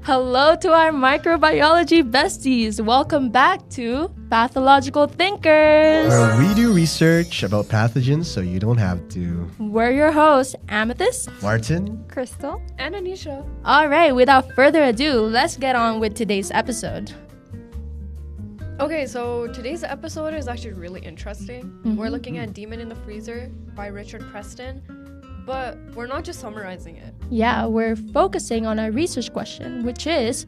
Hello to our microbiology besties. Welcome back to Patho-Logical Thinkers. Where we do research about pathogens so you don't have to. We're your hosts, Amethyst, Martin, Crystal, and Anisha. All right, without further ado, let's get on with today's episode. Okay, so today's episode is actually really interesting. We're looking at Demon in the Freezer by Richard Preston, but we're not just summarizing it. Yeah, we're focusing on our research question, which is,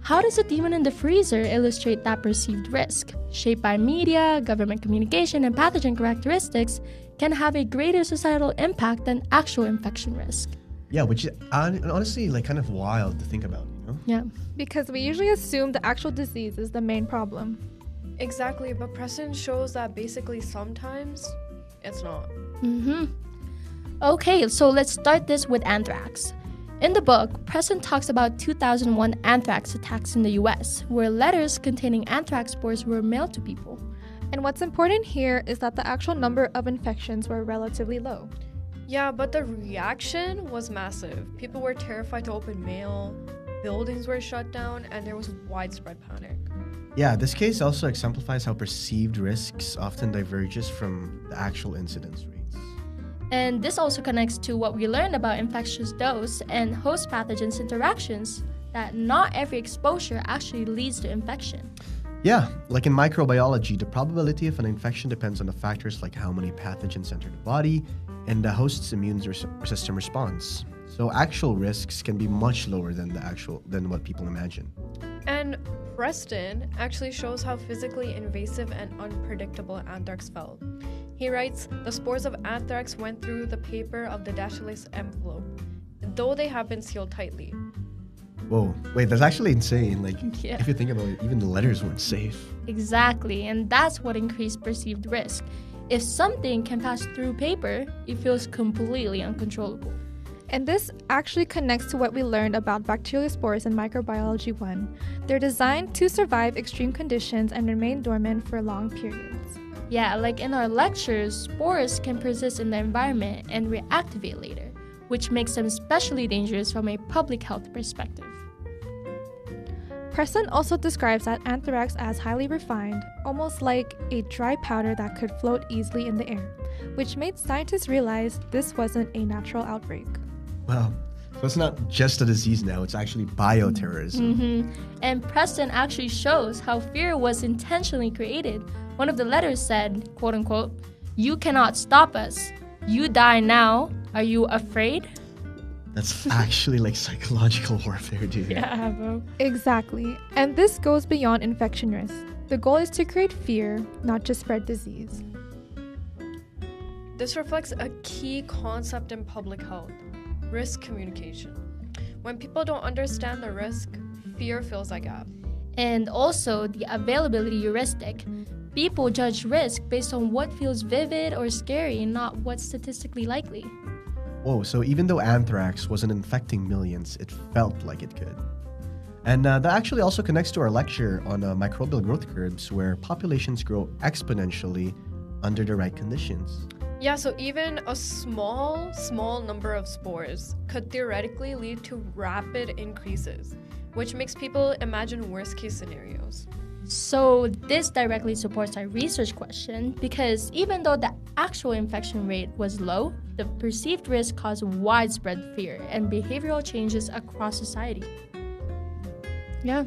how does a demon in the freezer illustrate that perceived risk, shaped by media, government communication, and pathogen characteristics, can have a greater societal impact than actual infection risk? Yeah, which is honestly kind of wild to think about, you know? Yeah. because we usually assume the actual disease is the main problem. Exactly, but Preston shows that basically sometimes it's not. Okay, so let's start this with anthrax. In the book, Preston talks about 2001 anthrax attacks in the US, where letters containing anthrax spores were mailed to people. And what's important here is that the actual number of infections were relatively low. Yeah, but the reaction was massive. People were terrified to open mail, buildings were shut down, and there was widespread panic. Yeah, this case also exemplifies how perceived risks often diverges from the actual incidence rates. And this also connects to what we learned about infectious dose and host pathogens interactions, that not every exposure actually leads to infection. Yeah, like in microbiology, the probability of an infection depends on the factors like how many pathogens enter the body and the host's immune system response. So actual risks can be much lower than what people imagine. And Preston actually shows how physically invasive and unpredictable anthrax felt. He writes, the spores of anthrax went through the paper of the Dachelis envelope, though they have been sealed tightly. Whoa, wait, that's actually insane. Yeah. If you think about it, even the letters weren't safe. Exactly, and that's what increased perceived risk. If something can pass through paper, it feels completely uncontrollable. And this actually connects to what we learned about bacteriospores in Microbiology 1. They're designed to survive extreme conditions and remain dormant for long periods. Yeah, like in our lectures, spores can persist in the environment and reactivate later, which makes them especially dangerous from a public health perspective. Preston also describes that anthrax as highly refined, almost like a dry powder that could float easily in the air, which made scientists realize this wasn't a natural outbreak. Wow. So it's not just a disease now, it's actually bioterrorism. And Preston actually shows how fear was intentionally created. One of the letters said, quote unquote, "You cannot stop us. You die now. Are you afraid?" That's actually like psychological warfare, dude. Yeah, bro. Exactly. And this goes beyond infection risk. The goal is to create fear, not just spread disease. This reflects a key concept in public health: risk communication. When people don't understand the risk, fear fills that gap. And also the availability heuristic. People judge risk based on what feels vivid or scary, not what's statistically likely. Whoa, so even though anthrax wasn't infecting millions, it felt like it could. And that actually also connects to our lecture on microbial growth curves, where populations grow exponentially under the right conditions. Yeah, so even a small number of spores could theoretically lead to rapid increases, which makes people imagine worst-case scenarios. So this directly supports our research question, because even though the actual infection rate was low, the perceived risk caused widespread fear and behavioral changes across society. Yeah.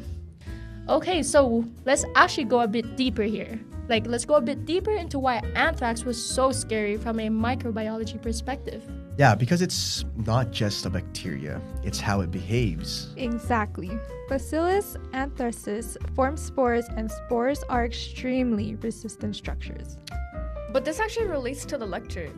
Okay, so let's actually go a bit deeper here. Let's go a bit deeper into why anthrax was so scary from a microbiology perspective. Yeah, because it's not just a bacteria, it's how it behaves. Exactly. Bacillus anthracis form spores, and spores are extremely resistant structures. But this actually relates to the lecture.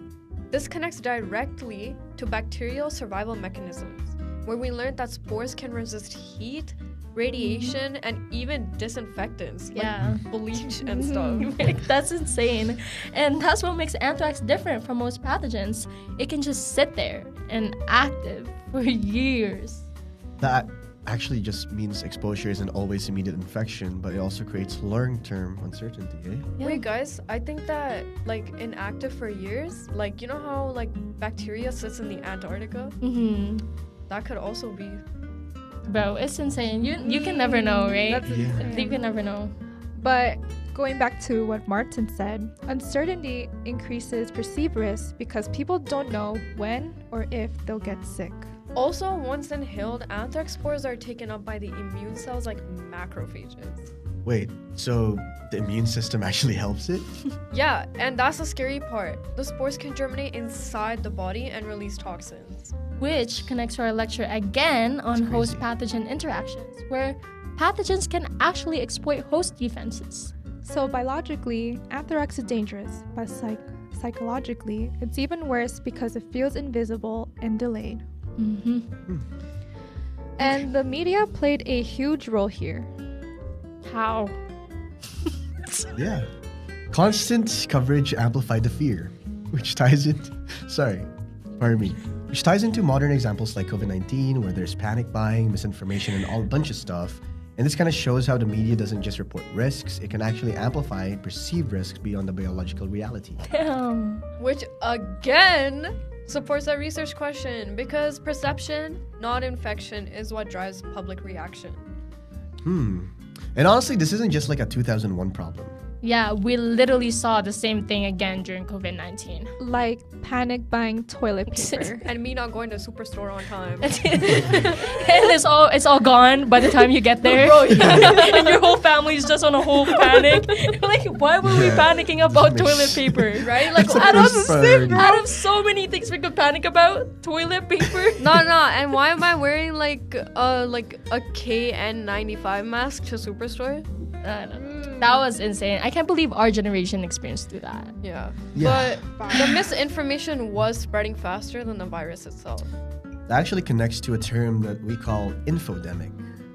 This connects directly to bacterial survival mechanisms, where we learned that spores can resist heat, radiation, and even disinfectants like bleach and stuff. That's insane. And that's what makes anthrax different from most pathogens. It can just sit there and active for years. That actually just means exposure isn't always immediate infection, but it also creates long-term uncertainty, eh? Yeah. Wait, guys, I think that inactive for years, you know how bacteria sits in the Antarctica? Mm-hmm. That could also be Bro, it's insane. You can never know, right? That's insane. You can never know. But going back to what Martin said, uncertainty increases perceived risk because people don't know when or if they'll get sick. Also, once inhaled, anthrax spores are taken up by the immune cells like macrophages. Wait, so the immune system actually helps it? Yeah, and that's the scary part. The spores can germinate inside the body and release toxins. Which connects to our lecture again on That's host crazy. pathogen interactions, where pathogens can actually exploit host defenses. So biologically, anthrax is dangerous, but psychologically, it's even worse because it feels invisible and delayed. Mm-hmm. And the media played a huge role here. How? Yeah. Constant coverage amplified the fear, which ties into which ties into modern examples like COVID-19, where there's panic buying, misinformation, and all a bunch of stuff. And this kind of shows how the media doesn't just report risks, it can actually amplify perceived risks beyond the biological reality. Damn. Which again supports that research question because perception, not infection, is what drives public reaction. And honestly, this isn't just like a 2001 problem. Yeah, we literally saw the same thing again during COVID-19. Like panic buying toilet paper. And me not going to superstore on time. And it's all gone by the time you get there. Bro, yeah. And your whole family's just on a whole panic. Like, why were we panicking about toilet paper? Right? Like, That's the out of, worst part. out of so many things we could panic about, toilet paper. no. And why am I wearing like a KN95 mask to superstore? I don't know. That was insane. I can't believe our generation experienced through that. Yeah. Yeah. But the misinformation was spreading faster than the virus itself. That actually connects to a term that we call infodemic.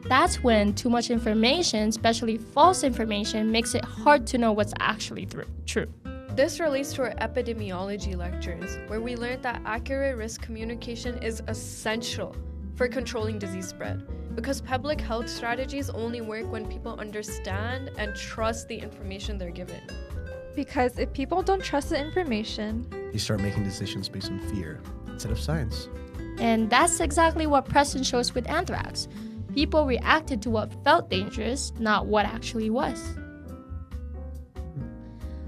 That's when too much information, especially false information, makes it hard to know what's actually true. This relates to our epidemiology lectures, where we learned that accurate risk communication is essential for controlling disease spread. Because public health strategies only work when people understand and trust the information they're given. Because if people don't trust the information, They start making decisions based on fear instead of science. And that's exactly what Preston shows with anthrax. People reacted to what felt dangerous, not what actually was.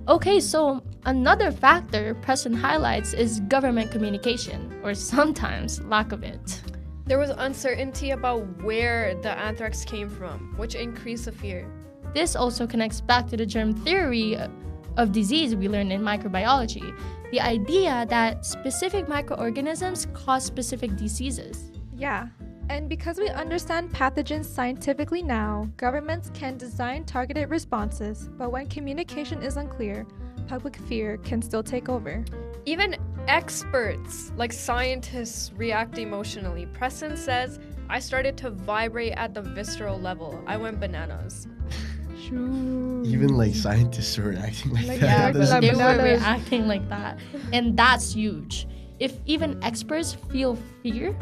Okay, so another factor Preston highlights is government communication, or sometimes lack of it. There was uncertainty about where the anthrax came from, which increased the fear. This also connects back to the germ theory of disease we learned in microbiology, the idea that specific microorganisms cause specific diseases. yeah. And because we understand pathogens scientifically now, governments can design targeted responses, but when communication is unclear, public fear can still take over. Even experts, like scientists, react emotionally. Preston says, I started to vibrate at the visceral level. I went bananas. Even like scientists were acting like Like, that. yeah, That's- like They were bananas. reacting like that. And that's huge. If even experts feel fear,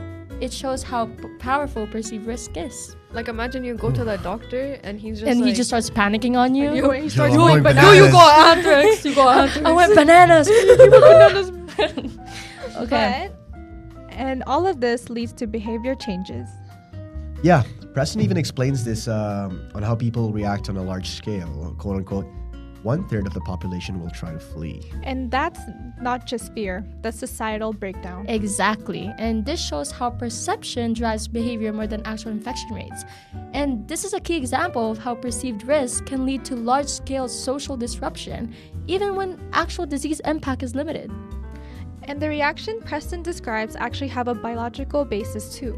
it shows how powerful perceived risk is. Like, imagine you go to the doctor and he's just And like, he just starts panicking on you. he starts I'm going going bananas. bananas. You got anthrax. You got anthrax. I went bananas. Okay. And all of this leads to behavior changes. Yeah, Preston even explains this on how people react on a large scale. Quote unquote, 1/3 of the population will try to flee. And that's not just fear, that's societal breakdown. Exactly. And this shows how perception drives behavior more than actual infection rates. And this is a key example of how perceived risk can lead to large-scale social disruption, even when actual disease impact is limited. And the reaction Preston describes actually have a biological basis too.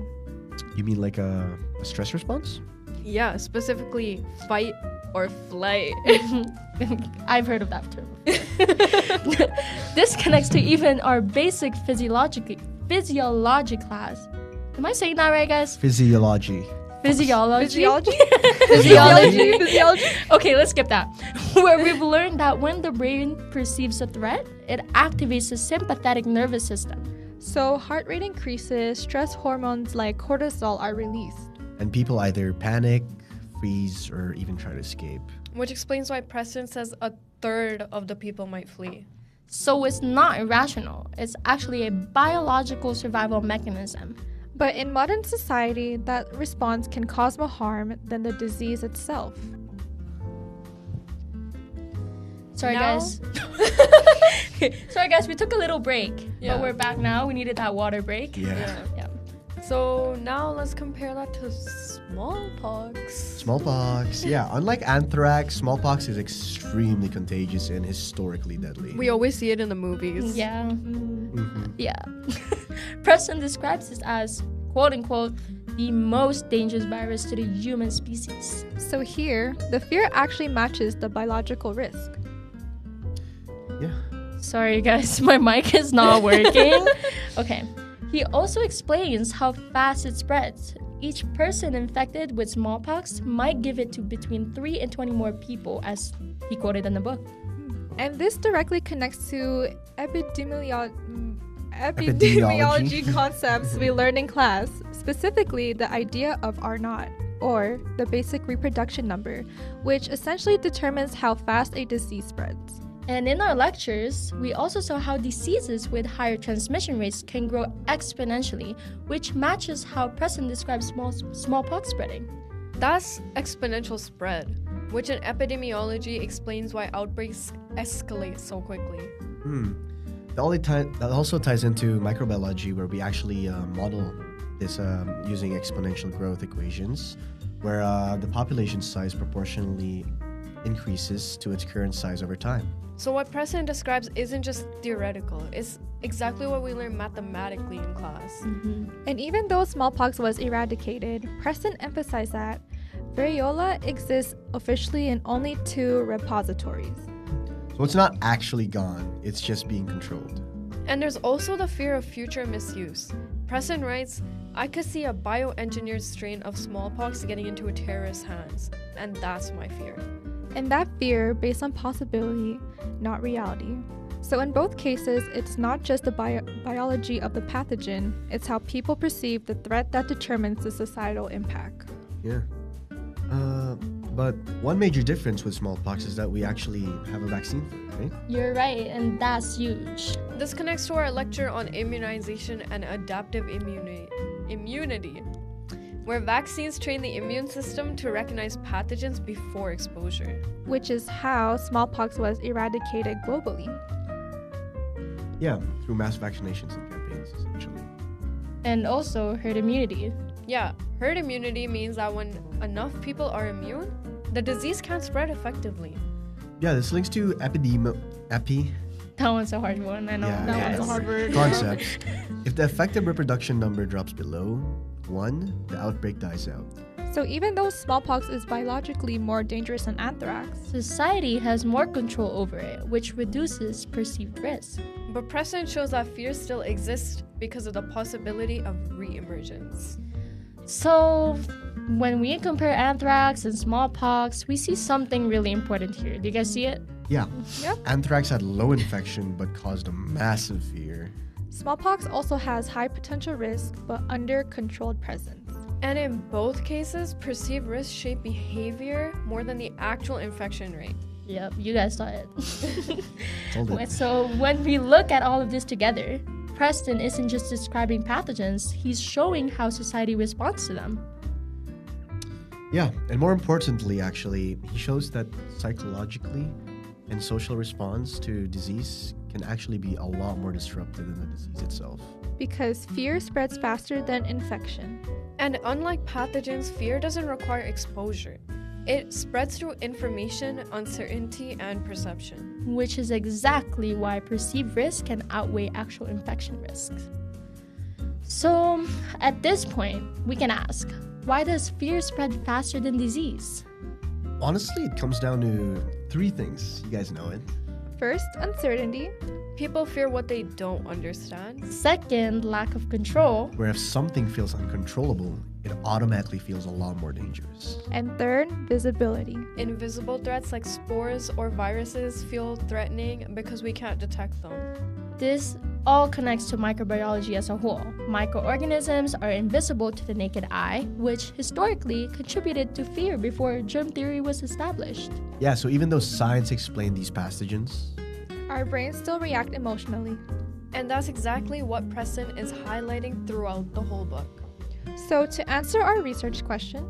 You mean like a stress response? Yeah, specifically fight or flight. I've heard of that term before. This connects to even our basic physiology class. Am I saying that right, guys? Physiology. Physiology? Physiology? Physiology. Physiology? Okay, let's skip that. Where we've learned that when the brain perceives a threat, it activates the sympathetic nervous system. So heart rate increases, stress hormones like cortisol are released. And people either panic, freeze, or even try to escape. Which explains why Preston says 1/3 of the people might flee. So it's not irrational. It's actually a biological survival mechanism. But in modern society, that response can cause more harm than the disease itself. Sorry, Now- guys. Sorry, guys. We took a little break, Yeah. but we're back now. We needed that water break. Yeah. Yeah. So now let's compare that to smallpox. Smallpox. Yeah, unlike anthrax, smallpox is extremely contagious and historically deadly. We always see it in the movies. Yeah. Mhm. Yeah. Preston describes this as, quote unquote, the most dangerous virus to the human species. So here, the fear actually matches the biological risk. Yeah. Sorry, guys, my mic is not working. Okay. He also explains how fast it spreads. Each person infected with smallpox might give it to between 3 and 20 more people, as he quoted in the book. And this directly connects to epidemiology Epidemiology. concepts we learned in class, specifically the idea of R naught, or the basic reproduction number, which essentially determines how fast a disease spreads. And in our lectures, we also saw how diseases with higher transmission rates can grow exponentially, which matches how Preston describes smallpox spreading. That's exponential spread, which in epidemiology explains why outbreaks escalate so quickly. That also ties into microbiology, where we actually model this using exponential growth equations, where the population size proportionally increases to its current size over time. So what Preston describes isn't just theoretical, it's exactly what we learn mathematically in class. And even though smallpox was eradicated, Preston emphasized that variola exists officially in only 2 repositories. So it's not actually gone, it's just being controlled. And there's also the fear of future misuse. Preston writes, I could see a bioengineered strain of smallpox getting into a terrorist's hands, and that's my fear. And that fear based on possibility, not reality. So in both cases, it's not just the biology of the pathogen, it's how people perceive the threat that determines the societal impact. Yeah. But one major difference with smallpox is that we actually have a vaccine for it, right? You're right, and that's huge. This connects to our lecture on immunization and adaptive immunity, where vaccines train the immune system to recognize pathogens before exposure. Which is how smallpox was eradicated globally. Yeah, through mass vaccinations and campaigns, essentially. And also herd immunity. Yeah, herd immunity means that when enough people are immune, the disease can't spread effectively. Yeah, this links to That one's a hard one, I know. Yeah, That yeah. one's a hard word. concepts. If the effective reproduction number drops below 1, the outbreak dies out. So even though smallpox is biologically more dangerous than anthrax, Society has more control over it, which reduces perceived risk. But precedent shows that fear still exists because of the possibility of re-emergence. So, when we compare anthrax and smallpox, we see something really important here. Do you guys see it? Yeah. Yep. Anthrax had low infection but caused a massive fear. smallpox also has high potential risk but under controlled presence. And in both cases, perceived risk shape behavior more than the actual infection rate. Yep, you guys saw it. Told it. So, when we look at all of this together, Preston isn't just describing pathogens, he's showing how society responds to them. Yeah, and more importantly, actually, he shows that psychologically and social response to disease can actually be a lot more disruptive than the disease itself. Because fear spreads faster than infection. And unlike pathogens, fear doesn't require exposure. It spreads through information, uncertainty, and perception. Which is exactly why perceived risk can outweigh actual infection risks. So, at this point, we can ask, why does fear spread faster than disease? Honestly, it comes down to 3 things. You guys know it. First, uncertainty. People fear what they don't understand. Second, lack of control. Where if something feels uncontrollable, it automatically feels a lot more dangerous. And third, visibility. Invisible threats like spores or viruses feel threatening because we can't detect them. This all connects to microbiology as a whole. Microorganisms are invisible to the naked eye, which historically contributed to fear before germ theory was established. Yeah, so even though science explained these pathogens, Our brains still react emotionally. And that's exactly what Preston is highlighting throughout the whole book. So, to answer our research question,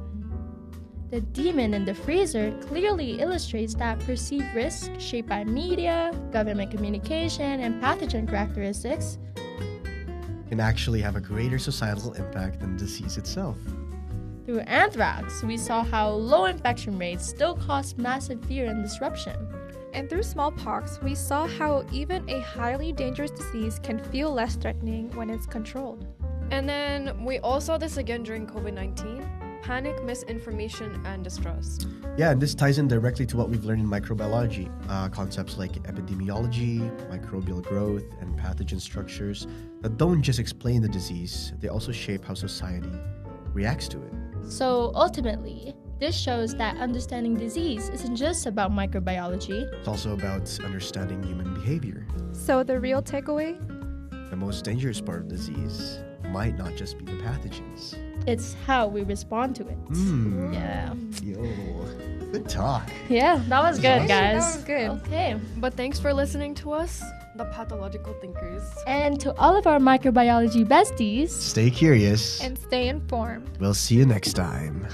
The demon in the freezer clearly illustrates that perceived risk shaped by media, government communication, and pathogen characteristics can actually have a greater societal impact than disease itself. through anthrax, we saw how low infection rates still cause massive fear and disruption. and through smallpox, we saw how even a highly dangerous disease can feel less threatening when it's controlled. And then we all saw this again during COVID-19. Panic, misinformation, and distrust. Yeah, and this ties in directly to what we've learned in microbiology. Concepts like epidemiology, microbial growth, and pathogen structures that don't just explain the disease, they also shape how society reacts to it. So ultimately, this shows that understanding disease isn't just about microbiology. It's also about understanding human behavior. So, the real takeaway? The most dangerous part of disease might not just be the pathogens. It's how we respond to it. Yeah. Yo, good talk. Yeah, that was good, That guys. was good. Okay. But thanks for listening to us, the Patho-Logical Thinkers. And to all of our microbiology besties, Stay curious. And stay informed. We'll see you next time.